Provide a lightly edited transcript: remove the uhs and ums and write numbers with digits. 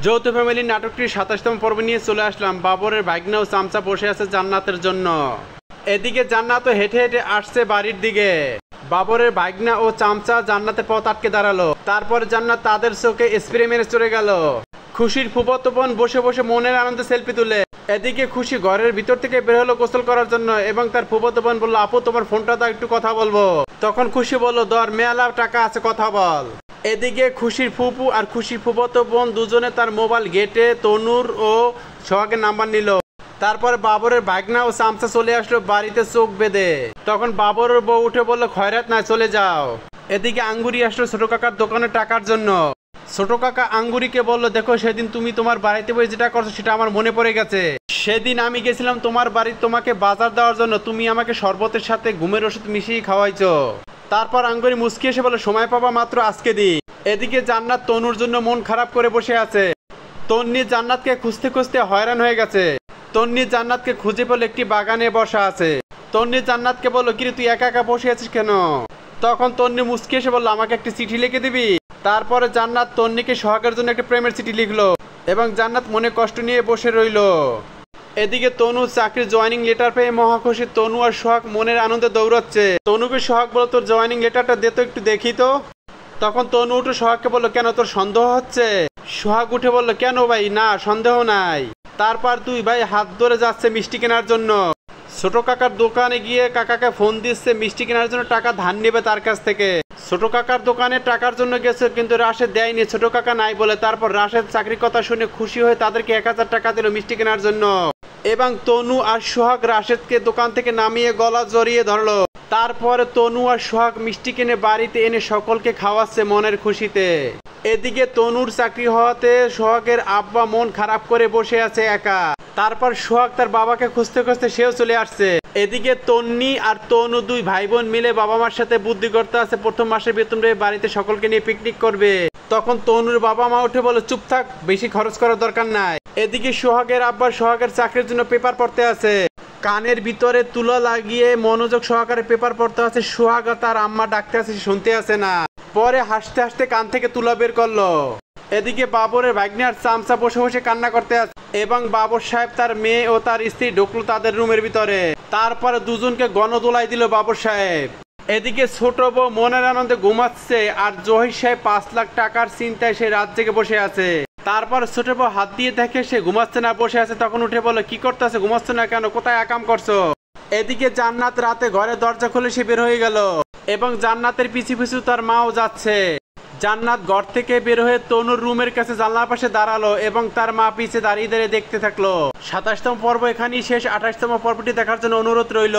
যৌথ ফ্যামিলি নাটকটির ২৭তম পর্ব নিয়ে চলে আসলাম। বাবরের ভাগনা ও চামচা বসে আছে জান্নাতের জন্য। এদিকে জান্নাতও হেঁটে হেঁটে আসছে বাড়ির দিকে। বাবরের ভাগনা ও চামচা জান্নাতের পথ আটকে দাঁড়ালো। তারপর জান্নাত তাদের চোখে স্প্রে মেরে চলে গেল। খুশির ফুফাতো বোন বসে বসে মনের আনন্দে সেলফি তুলে। এদিকে খুশি ঘরের ভিতর থেকে বের হলো গোসল করার জন্য এবং তার ফুফাতো বোন বললো, আপু তোমার ফোনটা দাও, একটু কথা বলবো। তখন খুশি বললো, ধর মেলা টাকা আছে, কথা বল। এদিকে খুশির ফুপু আর খুশির ফুফাতো বোন দুজনে তার মোবাইল ঘেটে তনুর ও সোহাগের নাম্বার নিল। তারপর বাবরের ভাগনা ও চামচা চলে আসলো বাড়িতে চোখ বেঁধে। তখন বাবরের বউ উঠে বললো, খয়রাত নাই, চলে যাও। এদিকে আঙ্গুরি আসলো ছোট কাকার দোকানে টাকার জন্য। ছোট কাকা আঙ্গুরিকে বললো, দেখো সেদিন তুমি তোমার বাড়িতে বসে যেটা করছো সেটা আমার মনে পড়ে গেছে। সেদিন আমি গেছিলাম তোমার বাড়ি তোমাকে বাজার দেওয়ার জন্য, তুমি আমাকে শরবতের সাথে ঘুমের ওষুধ মিশিয়ে খাওয়াইছো। তারপর আঙ্গুরি মুচকি এসে বলে, সময় পাবা মাত্র আজকে দি। এদিকে জান্নাত তনুর জন্য মন খারাপ করে বসে আছে। তন্নি জান্নাতকে খুঁজতে খুঁজতে হয়রান হয়ে গেছে। তন্নি জান্নাতকে খুঁজে পেল একটি বাগানে বসা আছে। তন্নি জান্নাতকে বললো, কিরে তুই একা একা বসে আছিস কেন? তখন তন্নি মুচকি এসে বললো, আমাকে একটি চিঠি লিখে দিবি? তারপরে জান্নাত তন্নিকে সোহাগের জন্য একটা প্রেমের চিঠি লিখলো এবং জান্নাত মনে কষ্ট নিয়ে বসে রইল। এদিকে তনু চাকরির জয়েনিং লেটার পেয়ে মহাখুশি। তনু আর সোহাগ মনের আনন্দে দৌড়াচ্ছে। তনুকে সোহাগ বলল, তোর জয়েনিং লেটারটা দে তো, একটু দেখি তো। তখন তনু উঠে সোহাগকে বললো, কেন তোর সন্দেহ হচ্ছে? সোহাগ উঠে বললো, কেন ভাই, না সন্দেহ নাই। তারপর দুই ভাই হাত ধরে যাচ্ছে মিষ্টি কেনার জন্য। ছোট কাকার দোকানে গিয়ে কাকাকে ফোন দিচ্ছে মিষ্টি কেনার জন্য টাকা ধার নেবে তার কাছ থেকে। ছোট কাকার দোকানে টাকার জন্য গেছে কিন্তু রাশেদ দেয়নি, ছোট কাকা নাই বলে। তারপর রাশেদ চাকরির কথা শুনে খুশি হয়ে তাদেরকে ১০০০ টাকা দিল মিষ্টি কেনার জন্য। এবং তনু আর সোহাগ রাশেদকে দোকান থেকে নামিয়ে গলা জড়িয়ে ধরলো। তারপরে তনু আর সোহাগ মিষ্টি কিনে বাড়িতে এনে সকলকে খাওয়াচ্ছে মনের খুশিতে। এদিকে তনুর চাকরি হওয়াতে সোহাগের আব্বা মন খারাপ করে বসে আছে একা। তারপর সোহাগ তার বাবাকে খুঁজতে খুঁজতে সেও চলে আসছে। এদিকে তন্নি আর তনু দুই ভাই বোন মিলে বাবা মার সাথে বুদ্ধি করতে আছে প্রথম মাসের বেতন পেয়ে বাড়িতে সকলকে নিয়ে পিকনিক করবে। তখন তনুর বাবা মা উঠে বলে, চুপ থাক, বেশি খরচ করার দরকার নাই। এদিকে সোহাগের আব্বা সোহাগের চাকরির জন্য পেপার পড়তে আছে। কানের ভিতরে তুলা লাগিয়ে মনোযোগ সহকারে পেপার পড়তে আছে। সোহাগ তার আম্মা ডাকতে আছে, শুনতে আছে না। পরে হাসতে হাসতে কান থেকে তুলা বের করলো। এদিকে বাবরের ভাগ্নে আর চামচা বসে বসে কান্না করতে আছে এবং বাবর সাহেব তার মেয়ে ও তার স্ত্রী ঢুকলো তাদের রুমের ভিতরে। তারপরে দুজনকে গণদোলাই দিল বাবর সাহেব। এদিকে ছোট বউ মনের আনন্দে ঘুমাচ্ছে আর জহির সাহেব ৫ লাখ টাকার চিন্তায় সে রাত জেগে বসে আছে। তারপর ছোট বউ হাত দিয়ে দেখে সে ঘুমাচ্ছে না, বসে আছে। তখন উঠে বলে, কি করতেছে, ঘুমাচ্ছ না কেন, কোথায় আকাম করছো? এদিকে জান্নাত রাতে ঘরে দরজা খুলে সে বের হয়ে গেল এবং জান্নাতের পিছু পিছু তার মাও যাচ্ছে। জান্নাত ঘর থেকে বের হয়ে তনুর রুমের কাছে জানলার পাশে দাঁড়ালো এবং তার মা পিছে দাঁড়িয়ে দাঁড়িয়ে দেখতে থাকলো। ২৭তম পর্ব এখানেই শেষ। ২৮তম পর্বটি দেখার জন্য অনুরোধ রইল।